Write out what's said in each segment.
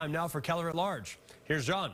Time now for Keller at Large. Here's John.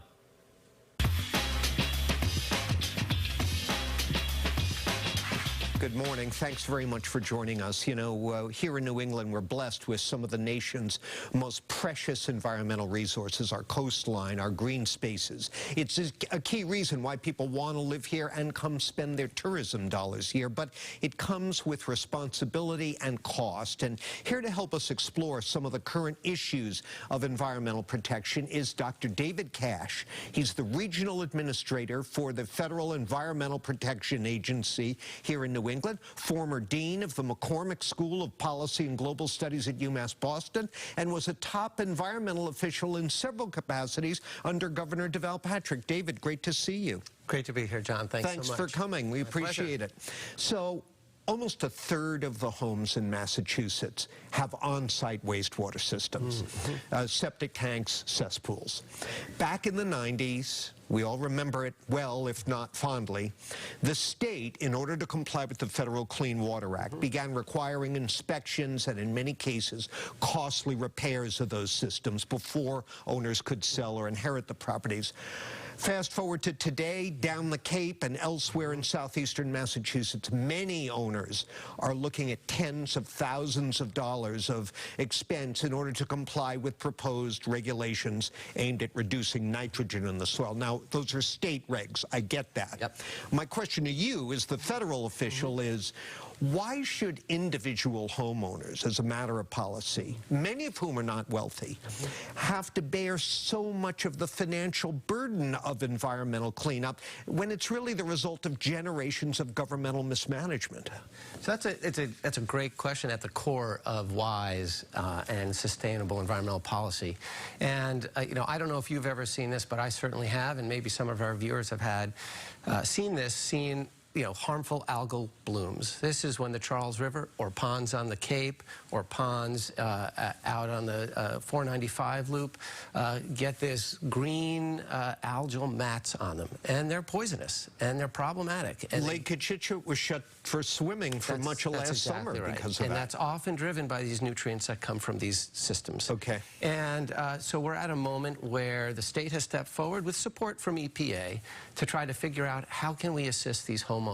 Good morning. Thanks very much for joining us. You know, here in New England, we're blessed with some of the nation's most precious environmental resources, our coastline, our green spaces. It's a key reason why people want to live here and come spend their tourism dollars here, but it comes with responsibility and cost. And here to help us explore some of the current issues of environmental protection is Dr. David Cash. He's the Regional Administrator for the Federal Environmental Protection Agency here in New England, former Dean of the McCormick School of Policy and Global Studies at UMass Boston, and was a top environmental official in several capacities under Governor Deval Patrick. David, great to see you. Great to be here, John. Thanks so much. Thanks for coming. We appreciate it. So, almost a third of the homes in Massachusetts have on-site wastewater systems, septic tanks, cesspools. Back in the 90s, we all remember it well, if not fondly, the state, in order to comply with the Federal Clean Water Act, began requiring inspections and, in many cases, costly repairs of those systems before owners could sell or inherit the properties. Fast forward to today, down the Cape and elsewhere in southeastern Massachusetts, many owners are looking at tens of thousands of dollars of expense in order to comply with proposed regulations aimed at reducing nitrogen in the soil. Now, those are state regs. I get that. Yep. My question to you, as the federal official, is why should individual homeowners, as a matter of policy, many of whom are not wealthy, have to bear so much of the financial burden of environmental cleanup when it's really the result of generations of governmental mismanagement? So that's a great question at the core of wise and sustainable environmental policy. And you know, I don't know if you've ever seen this, but I certainly have, and maybe some of our viewers have had seen harmful algal blooms. This is when the Charles River or ponds on the Cape or ponds out on the 495 loop get this green algal mats on them. And they're poisonous and they're problematic. And Lake Cochituate was shut for swimming for much of last summer because of that. And that's often driven by these nutrients that come from these systems. Okay. And so we're at a moment where the state has stepped forward with support from EPA to try to figure out how can we assist these homeowners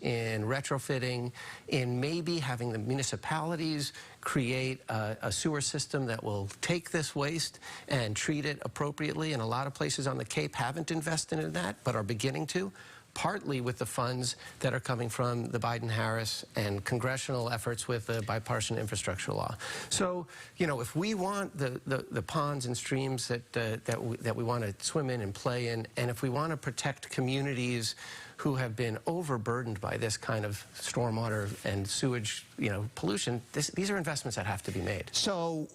in retrofitting, in maybe having the municipalities create a sewer system that will take this waste and treat it appropriately. And a lot of places on the Cape haven't invested in that, but are beginning to, partly with the funds that are coming from the Biden-Harris and congressional efforts with the bipartisan infrastructure law. So, you know, if we want the ponds and streams that we want to swim in and play in, and if we want to protect communities who have been overburdened by this kind of stormwater and sewage, pollution, these are investments that have to be made. So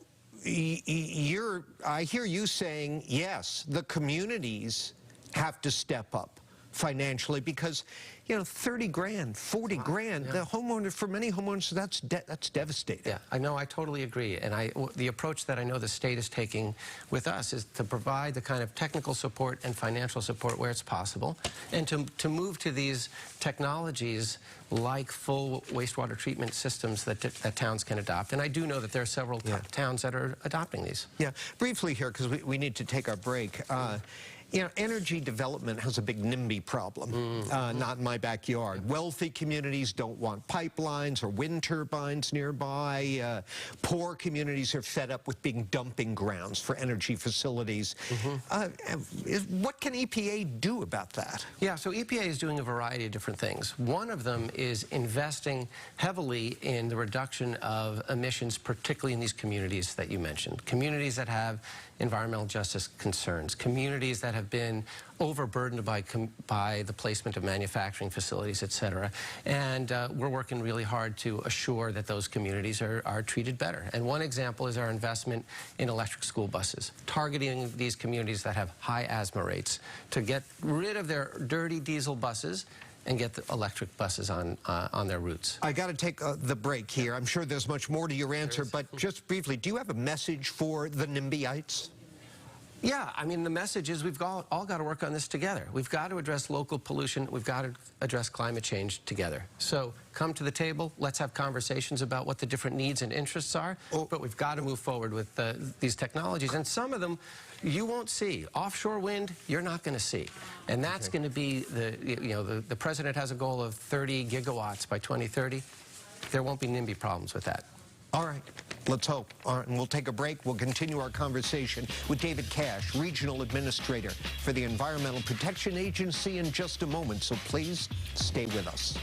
I hear you saying, yes, the communities have to step up financially because, 30 grand, 40 grand, the homeowner, for many homeowners, that's devastating. Yeah, I know, I totally agree. And the approach that I know the state is taking with us is to provide the kind of technical support and financial support where it's possible, and to move to these technologies like full wastewater treatment systems that towns can adopt. And I do know that there are several towns that are adopting these. Yeah, briefly here, because we need to take our break. Energy development has a big NIMBY problem, not in my backyard. Wealthy communities don't want pipelines or wind turbines nearby. Poor communities are fed up with being dumping grounds for energy facilities. What can EPA do about that? Yeah, so EPA is doing a variety of different things. One of them is investing heavily in the reduction of emissions, particularly in these communities that you mentioned. Communities that have environmental justice concerns, communities that have been overburdened by the placement of manufacturing facilities, et cetera. And we're working really hard to assure that those communities are treated better. And one example is our investment in electric school buses, targeting these communities that have high asthma rates to get rid of their dirty diesel buses and get the electric buses on their routes. I got to take the break here. I'm sure there's much more to your answer, but just briefly, do you have a message for the NIMBYites? Yeah, I mean, the message is we've all got to work on this together. We've got to address local pollution. We've got to address climate change together. So come to the table. Let's have conversations about what the different needs and interests are. But we've got to move forward with these technologies. And some of them you won't see. Offshore wind, you're not going to see. And that's going to be the president has a goal of 30 gigawatts by 2030. There won't be NIMBY problems with that. All right, let's hope. All right, and we'll take a break. We'll continue our conversation with David Cash, Regional Administrator for the Environmental Protection Agency in just a moment, so please stay with us.